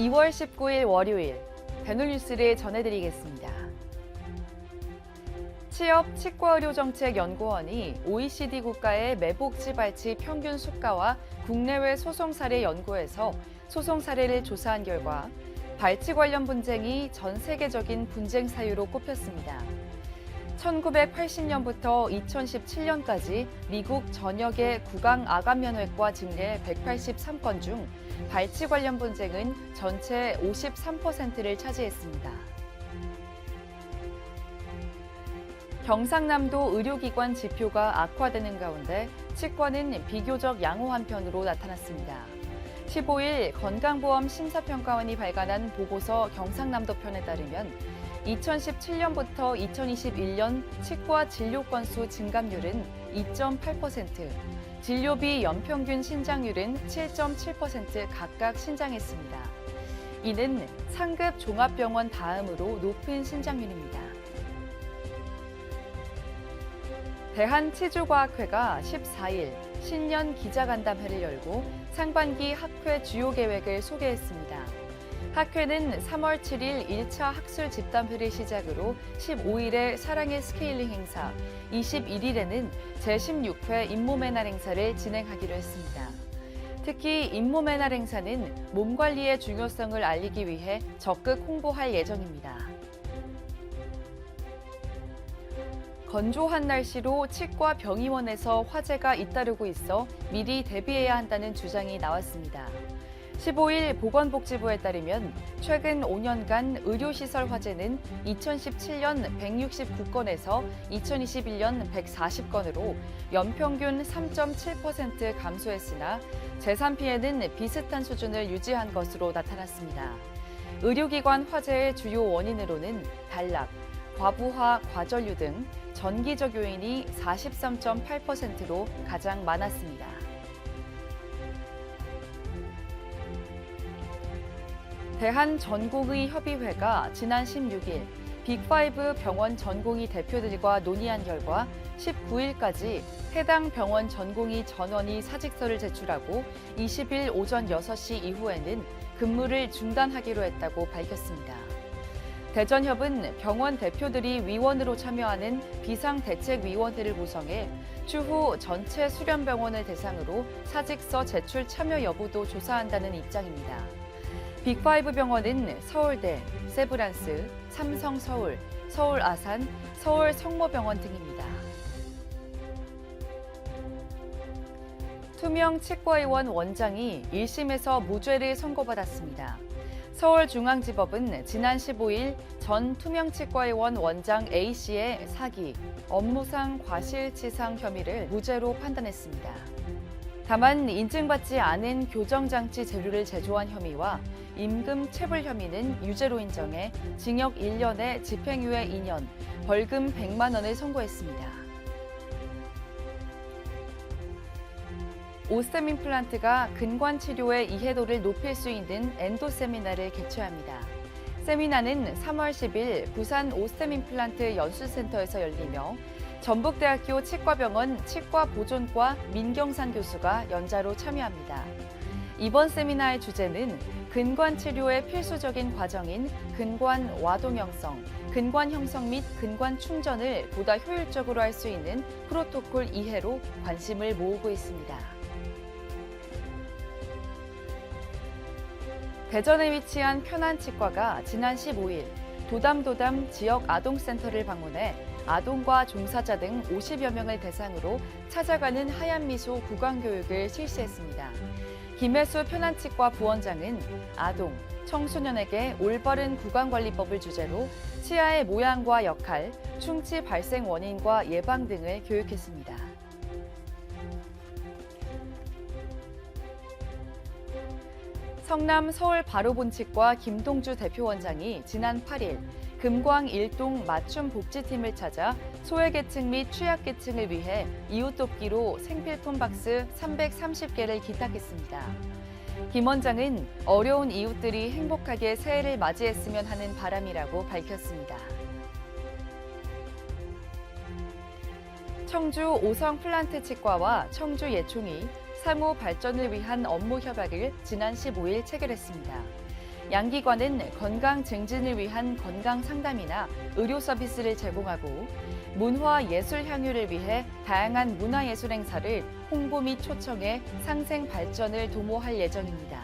2월 19일 월요일 배놀뉴스를 전해드리겠습니다. 취업 치과의료정책연구원이 OECD 국가의 매복지 발치 평균 수가와 국내외 소송 사례 연구에서 소송 사례를 조사한 결과 발치 관련 분쟁이 전 세계적인 분쟁 사유로 꼽혔습니다. 1980년부터 2017년까지 미국 전역의 구강 아간면외과 진례 183건 중 발치 관련 분쟁은 전체 53%를 차지했습니다. 경상남도 의료기관 지표가 악화되는 가운데 치과는 비교적 양호한 편으로 나타났습니다. 15일 건강보험 심사평가원이 발간한 보고서 경상남도 편에 따르면 2017년부터 2021년 치과 진료 건수 증감률은 2.8%, 진료비 연평균 신장률은 7.7% 각각 신장했습니다. 이는 상급 종합병원 다음으로 높은 신장률입니다. 대한치주과학회가 14일 신년 기자간담회를 열고 상반기 학회 주요 계획을 소개했습니다. 학회는 3월 7일 1차 학술 집담회를 시작으로 15일에 사랑의 스케일링 행사, 21일에는 제16회 잇몸의 행사를 진행하기로 했습니다. 특히 잇몸의 행사는 몸 관리의 중요성을 알리기 위해 적극 홍보할 예정입니다. 건조한 날씨로 치과 병의원에서 화재가 잇따르고 있어 미리 대비해야 한다는 주장이 나왔습니다. 15일 보건복지부에 따르면 최근 5년간 의료시설 화재는 2017년 169건에서 2021년 140건으로 연평균 3.7% 감소했으나 재산 피해는 비슷한 수준을 유지한 것으로 나타났습니다. 의료기관 화재의 주요 원인으로는 단락, 과부하, 과전류 등 전기적 요인이 43.8%로 가장 많았습니다. 대한전공의협의회가 지난 16일 빅5 병원 전공의 대표들과 논의한 결과 19일까지 해당 병원 전공의 전원이 사직서를 제출하고 20일 오전 6시 이후에는 근무를 중단하기로 했다고 밝혔습니다. 대전협은 병원 대표들이 위원으로 참여하는 비상대책위원회를 구성해 추후 전체 수련병원을 대상으로 사직서 제출 참여 여부도 조사한다는 입장입니다. 빅5 병원은 서울대, 세브란스, 삼성서울, 서울아산, 서울성모병원 등입니다. 투명 치과의원 원장이 1심에서 무죄를 선고받았습니다. 서울중앙지법은 지난 15일 전 투명치과의원 원장 A씨의 사기, 업무상 과실치상 혐의를 무죄로 판단했습니다. 다만 인증받지 않은 교정장치 재료를 제조한 혐의와 임금 체불 혐의는 유죄로 인정해 징역 1년에 집행유예 2년, 벌금 100만 원을 선고했습니다. 오스템 임플란트가 근관 치료의 이해도를 높일 수 있는 엔도 세미나를 개최합니다. 세미나는 3월 10일 부산 오스템 임플란트 연수센터에서 열리며 전북대학교 치과병원 치과보존과 민경산 교수가 연자로 참여합니다. 이번 세미나의 주제는 근관 치료의 필수적인 과정인 근관 와동 형성, 근관 형성 및 근관 충전을 보다 효율적으로 할 수 있는 프로토콜 이해로 관심을 모으고 있습니다. 대전에 위치한 편안치과가 지난 15일 도담 지역 아동센터를 방문해 아동과 종사자 등 50여 명을 대상으로 찾아가는 하얀 미소 구강 교육을 실시했습니다. 김혜수 편안치과 부원장은 아동, 청소년에게 올바른 구강관리법을 주제로 치아의 모양과 역할, 충치 발생 원인과 예방 등을 교육했습니다. 성남 서울바로본치과 김동주 대표원장이 지난 8일 금광 1동 맞춤 복지팀을 찾아 소외계층 및 취약계층을 위해 이웃 돕기로 생필품 박스 330개를 기탁했습니다. 김 원장은 어려운 이웃들이 행복하게 새해를 맞이했으면 하는 바람이라고 밝혔습니다. 청주 오성 플란트 치과와 청주 예총이 상호 발전을 위한 업무 협약을 지난 15일 체결했습니다. 양기관은 건강 증진을 위한 건강 상담이나 의료 서비스를 제공하고 문화 예술 향유를 위해 다양한 문화예술 행사를 홍보 및 초청해 상생 발전을 도모할 예정입니다.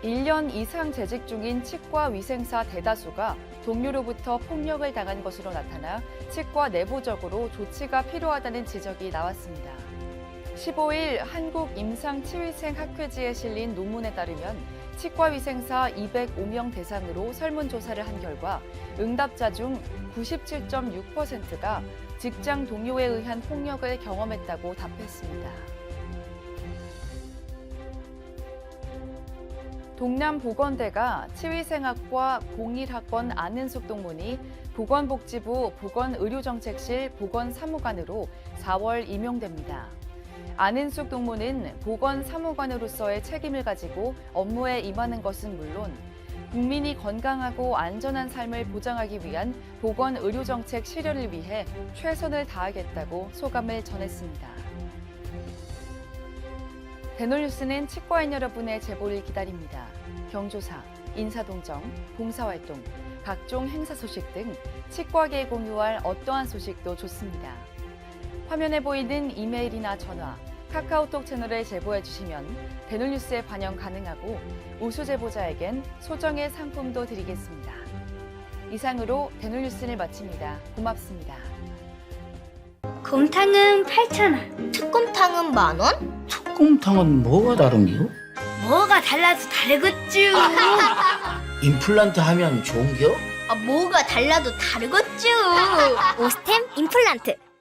1년 이상 재직 중인 치과 위생사 대다수가 동료로부터 폭력을 당한 것으로 나타나 치과 내부적으로 조치가 필요하다는 지적이 나왔습니다. 15일 한국임상치위생학회지에 실린 논문에 따르면 치과위생사 205명 대상으로 설문조사를 한 결과 응답자 중 97.6%가 직장 동료에 의한 폭력을 경험했다고 답했습니다. 동남보건대가 치위생학과 01학번 안은숙 동문이 보건복지부 보건의료정책실 보건사무관으로 4월 임용됩니다. 안은숙 동문은 보건사무관으로서의 책임을 가지고 업무에 임하는 것은 물론 국민이 건강하고 안전한 삶을 보장하기 위한 보건의료정책 실현을 위해 최선을 다하겠다고 소감을 전했습니다. 대놀뉴스는 치과인 여러분의 제보를 기다립니다. 경조사, 인사동정, 봉사활동, 각종 행사 소식 등 치과계에 공유할 어떠한 소식도 좋습니다. 화면에 보이는 이메일이나 전화, 카카오톡 채널에 제보해 주시면 대놀뉴스에 반영 가능하고 우수 제보자에겐 소정의 상품도 드리겠습니다. 이상으로 대놀뉴스를 마칩니다. 고맙습니다. 곰탕은 8,000원. 특곰탕은 10,000원? 특곰탕은 뭐가 다른겨? 뭐가 달라서 다르겠쥬. 임플란트 하면 좋은겨? 뭐가 달라도 다르겠죠. 오스템 임플란트.